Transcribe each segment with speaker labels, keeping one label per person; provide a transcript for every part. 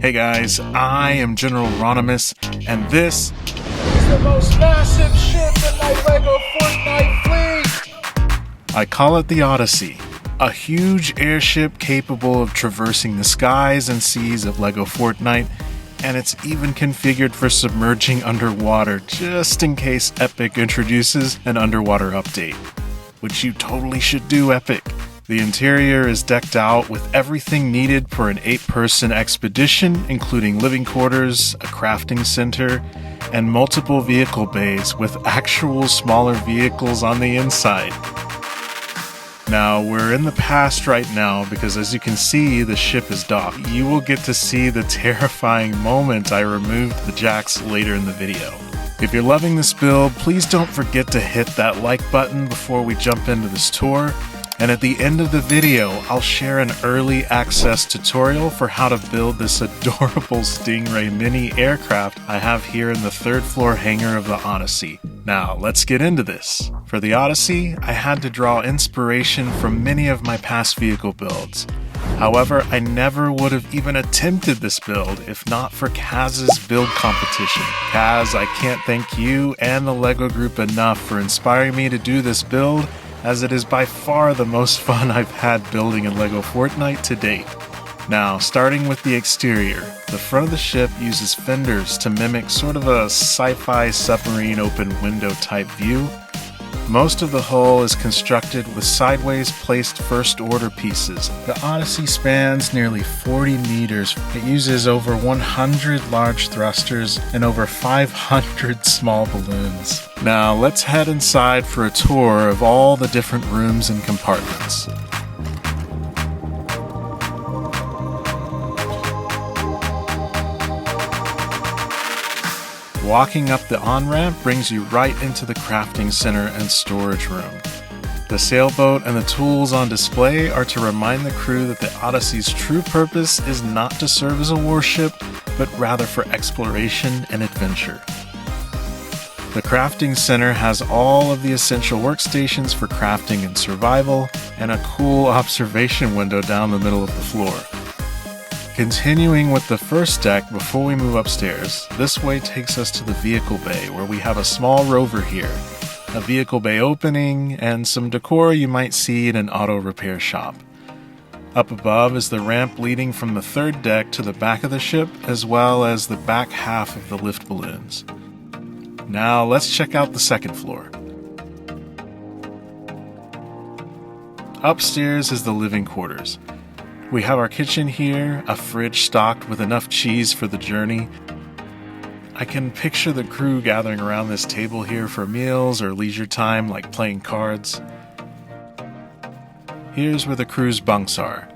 Speaker 1: Hey guys, I am GENERALRONIMUS, and this is the most massive ship in my LEGO Fortnite fleet! I call it the Odyssey, a huge airship capable of traversing the skies and seas of LEGO Fortnite, and it's even configured for submerging underwater just in case Epic introduces an underwater update, which you totally should do, Epic. The interior is decked out with everything needed for an 8-person expedition, including living quarters, a crafting center, and multiple vehicle bays with actual smaller vehicles on the inside. Now, we're in the past right now because as you can see, the ship is docked. You will get to see the terrifying moment I removed the jacks later in the video. If you're loving this build, please don't forget to hit that like button before we jump into this tour. And at the end of the video, I'll share an early access tutorial for how to build this adorable Stingray mini aircraft I have here in the 3rd floor hangar of the Odyssey. Now, let's get into this. For the Odyssey, I had to draw inspiration from many of my past vehicle builds. However, I never would have even attempted this build if not for Kaz's build competition. Kaz, I can't thank you and the LEGO group enough for inspiring me to do this build, as it is by far the most fun I've had building in LEGO Fortnite to date. Now, starting with the exterior, the front of the ship uses fenders to mimic sort of a sci-fi submarine open window type view. Most of the hull is constructed with sideways placed first order pieces. The Odyssey spans nearly 40 meters. It uses over 100 large thrusters and over 500 small balloons. Now let's head inside for a tour of all the different rooms and compartments. Walking up the on-ramp brings you right into the crafting center and storage room. The sailboat and the tools on display are to remind the crew that the Odyssey's true purpose is not to serve as a warship, but rather for exploration and adventure. The crafting center has all of the essential workstations for crafting and survival, and a cool observation window down the middle of the floor. Continuing with the first deck before we move upstairs, this way takes us to the vehicle bay where we have a small rover here, a vehicle bay opening, and some decor you might see in an auto repair shop. Up above is the ramp leading from the 3rd deck to the back of the ship, as well as the back half of the lift balloons. Now let's check out the 2nd floor. Upstairs is the living quarters. We have our kitchen here, a fridge stocked with enough cheese for the journey. I can picture the crew gathering around this table here for meals or leisure time like playing cards. Here's where the crew's bunks are.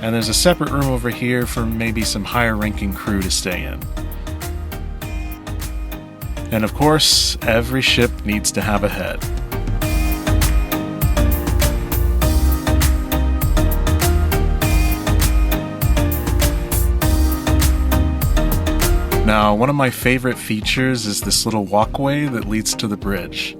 Speaker 1: And there's a separate room over here for maybe some higher ranking crew to stay in. And of course, every ship needs to have a head. Now, one of my favorite features is this little walkway that leads to the bridge.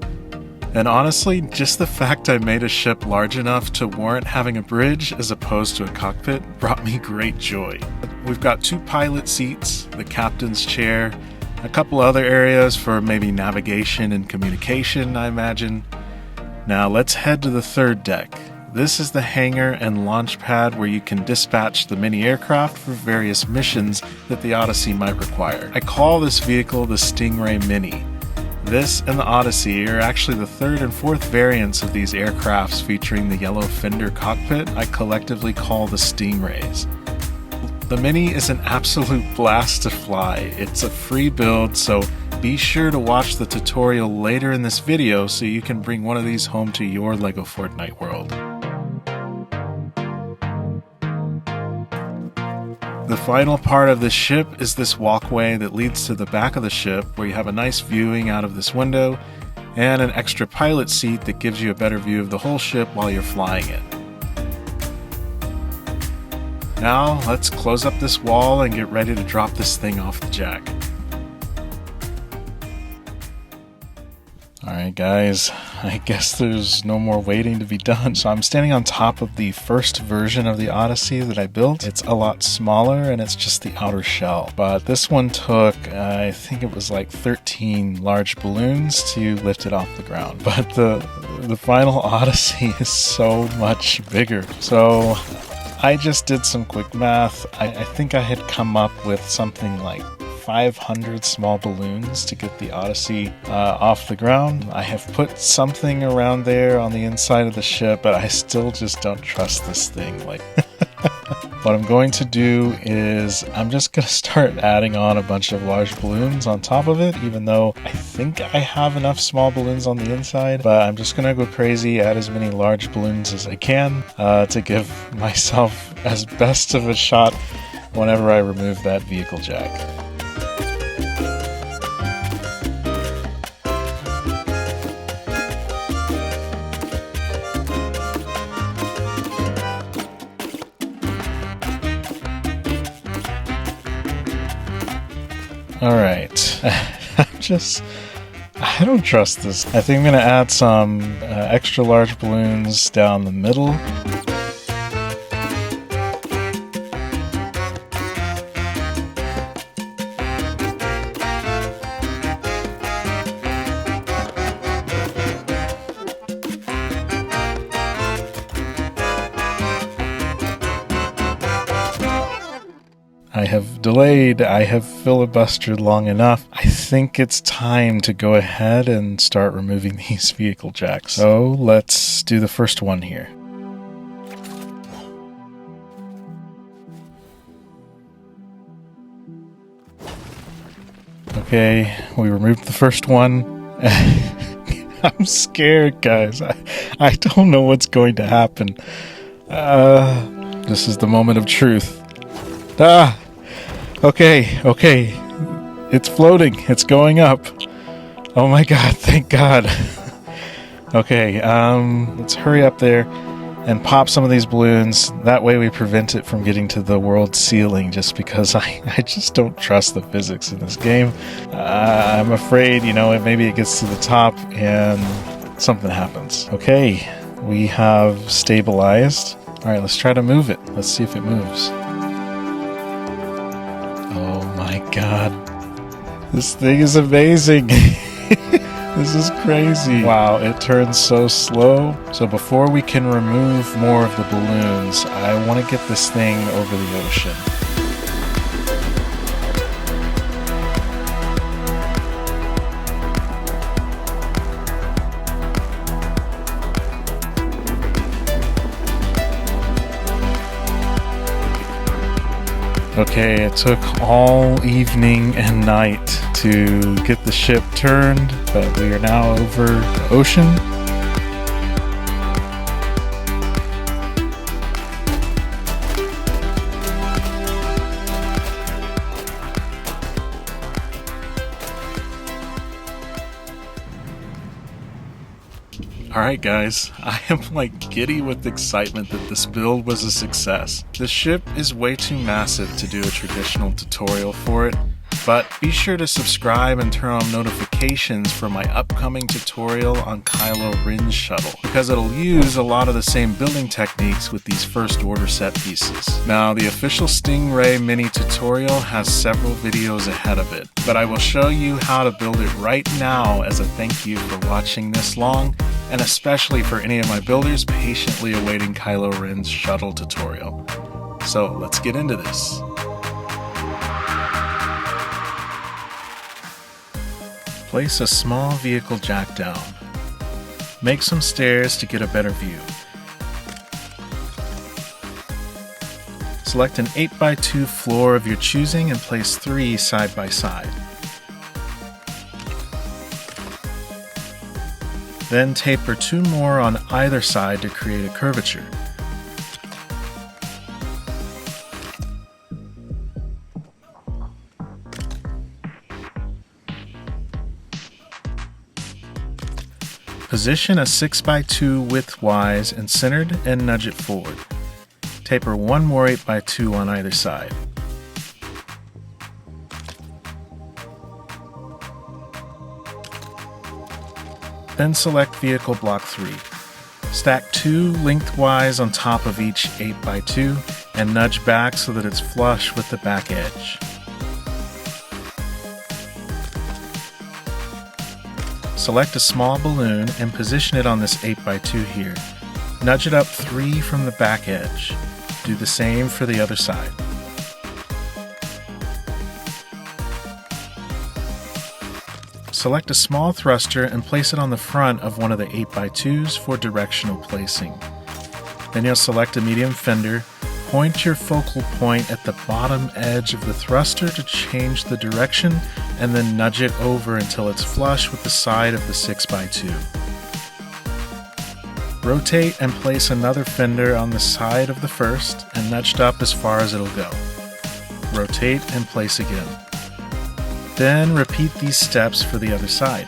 Speaker 1: And honestly, just the fact I made a ship large enough to warrant having a bridge as opposed to a cockpit brought me great joy. We've got 2 pilot seats, the captain's chair, a couple other areas for maybe navigation and communication, I imagine. Now let's head to the 3rd deck. This is the hangar and launch pad where you can dispatch the mini aircraft for various missions that the Odyssey might require. I call this vehicle the Stingray Mini. This and the Odyssey are actually the 3rd and 4th variants of these aircrafts featuring the yellow fender cockpit I collectively call the Stingrays. The Mini is an absolute blast to fly. It's a free build, so be sure to watch the tutorial later in this video so you can bring one of these home to your LEGO Fortnite world. The final part of this ship is this walkway that leads to the back of the ship where you have a nice viewing out of this window and an extra pilot seat that gives you a better view of the whole ship while you're flying it. Now let's close up this wall and get ready to drop this thing off the jack. Alright guys, I guess there's no more waiting to be done. So I'm standing on top of the first version of the Odyssey that I built. It's a lot smaller and it's just the outer shell. But this one took, I think it was like 13 large balloons to lift it off the ground. But the final Odyssey is so much bigger. So I just did some quick math. I think I had come up with something like 500 small balloons to get the Odyssey off the ground. I have put something around there on the inside of the ship, but I still just don't trust this thing. Like, what I'm going to do is I'm just going to start adding on a bunch of large balloons on top of it, even though I think I have enough small balloons on the inside. But I'm just going to go crazy, add as many large balloons as I can to give myself as best of a shot whenever I remove that vehicle jack. Alright, I don't trust this. I think I'm going to add some extra large balloons down the middle. I have delayed, I have filibustered long enough. I think it's time to go ahead and start removing these vehicle jacks. So let's do the first one here. Okay, we removed the first one. I'm scared, guys. I don't know what's going to happen. This is the moment of truth. Okay. It's floating. It's going up. Oh my god, thank god. Okay, let's hurry up there and pop some of these balloons. That way we prevent it from getting to the world ceiling, just because I just don't trust the physics in this game. I'm afraid, maybe it gets to the top and something happens. Okay, we have stabilized. Alright, let's try to move it. Let's see if it moves. Oh my god. This thing is amazing. This is crazy. Wow, it turns so slow. So before we can remove more of the balloons, I want to get this thing over the ocean. Okay, it took all evening and night to get the ship turned, but we are now over the ocean. Alright guys, I am like giddy with excitement that this build was a success. The ship is way too massive to do a traditional tutorial for it, but be sure to subscribe and turn on notifications for my upcoming tutorial on Kylo Ren's shuttle, because it'll use a lot of the same building techniques with these first order set pieces. Now, the official Stingray mini tutorial has several videos ahead of it, but I will show you how to build it right now as a thank you for watching this long, and especially for any of my builders patiently awaiting Kylo Ren's shuttle tutorial. So let's get into this. Place a small vehicle jack down. Make some stairs to get a better view. Select an 8x2 floor of your choosing and place 3 side by side. Then taper 2 more on either side to create a curvature. Position a 6x2 widthwise and centered and nudge it forward. Taper 1 more 8x2 on either side. Then select Vehicle Block 3. Stack 2 lengthwise on top of each 8x2 and nudge back so that it's flush with the back edge. Select a small balloon and position it on this 8x2 here. Nudge it up 3 from the back edge. Do the same for the other side. Select a small thruster and place it on the front of one of the 8x2s for directional placing. Then you'll select a medium fender, point your focal point at the bottom edge of the thruster to change the direction, and then nudge it over until it's flush with the side of the 6x2. Rotate and place another fender on the side of the first and nudged up as far as it'll go. Rotate and place again. Then repeat these steps for the other side.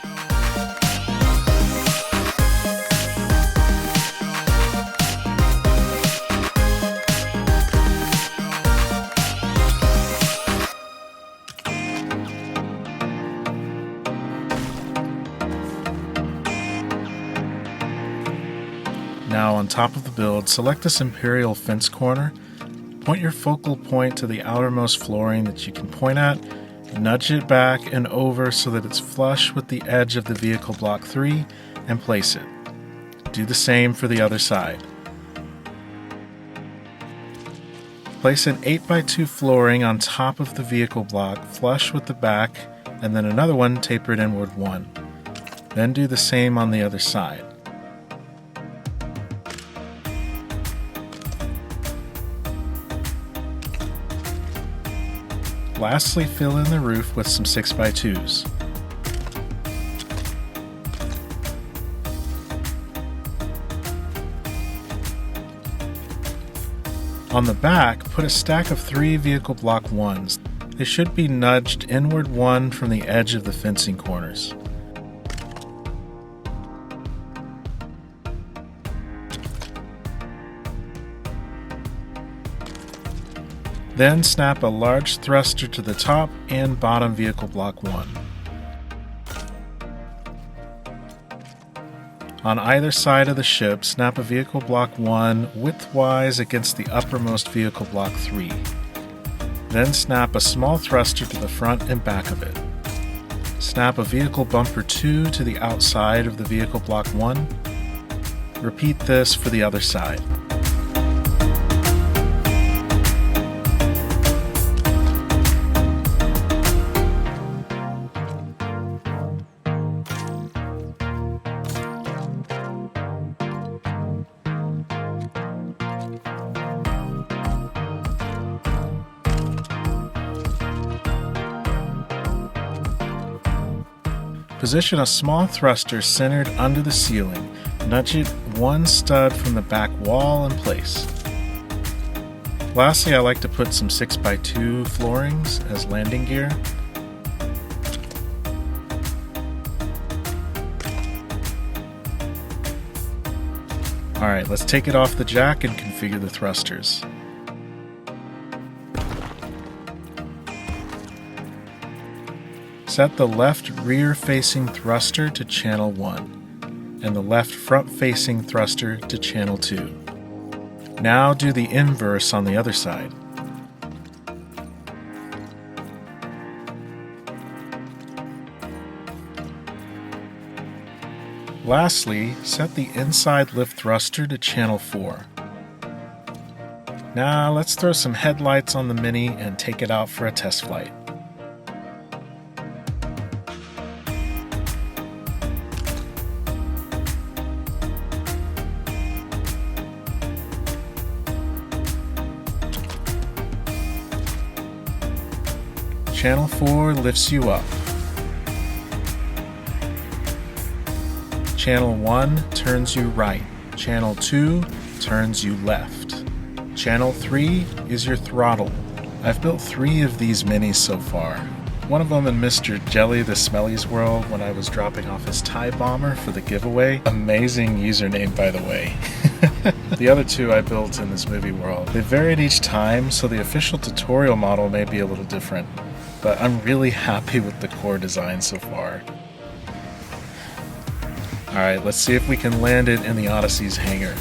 Speaker 1: Now on top of the build, select this imperial fence corner, point your focal point to the outermost flooring that you can point at, nudge it back and over so that it's flush with the edge of the Vehicle Block 3, and place it. Do the same for the other side. Place an 8x2 flooring on top of the vehicle block, flush with the back, and then another one tapered inward 1. Then do the same on the other side. Lastly, fill in the roof with some 6x2s. On the back, put a stack of 3 vehicle block 1s. They should be nudged inward 1 from the edge of the fencing corners. Then snap a large thruster to the top and bottom vehicle block 1. On either side of the ship, snap a vehicle block 1 widthwise against the uppermost vehicle block 3. Then snap a small thruster to the front and back of it. Snap a vehicle bumper 2 to the outside of the vehicle block 1. Repeat this for the other side. Position a small thruster centered under the ceiling. Nudge it 1 stud from the back wall in place. Lastly, I like to put some 6x2 floorings as landing gear. Alright, let's take it off the jack and configure the thrusters. Set the left rear-facing thruster to channel 1, and the left front-facing thruster to channel 2. Now do the inverse on the other side. Lastly, set the inside lift thruster to channel 4. Now let's throw some headlights on the Mini and take it out for a test flight. Channel 4 lifts you up. Channel 1 turns you right. Channel 2 turns you left. Channel 3 is your throttle. I've built 3 of these minis so far. One of them in Mr. Jelly the Smelly's world when I was dropping off his TIE bomber for the giveaway. Amazing username, by the way. The other 2 I built in this movie world. They varied each time, so the official tutorial model may be a little different. But I'm really happy with the core design so far. Alright, let's see if we can land it in the Odyssey's hangar.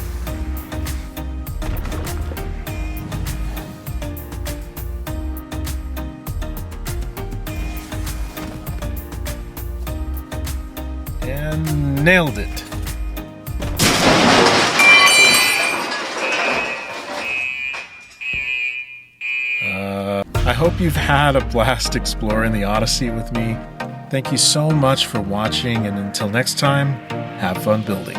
Speaker 1: And nailed it. I hope you've had a blast exploring the Odyssey with me. Thank you so much for watching, and until next time, have fun building.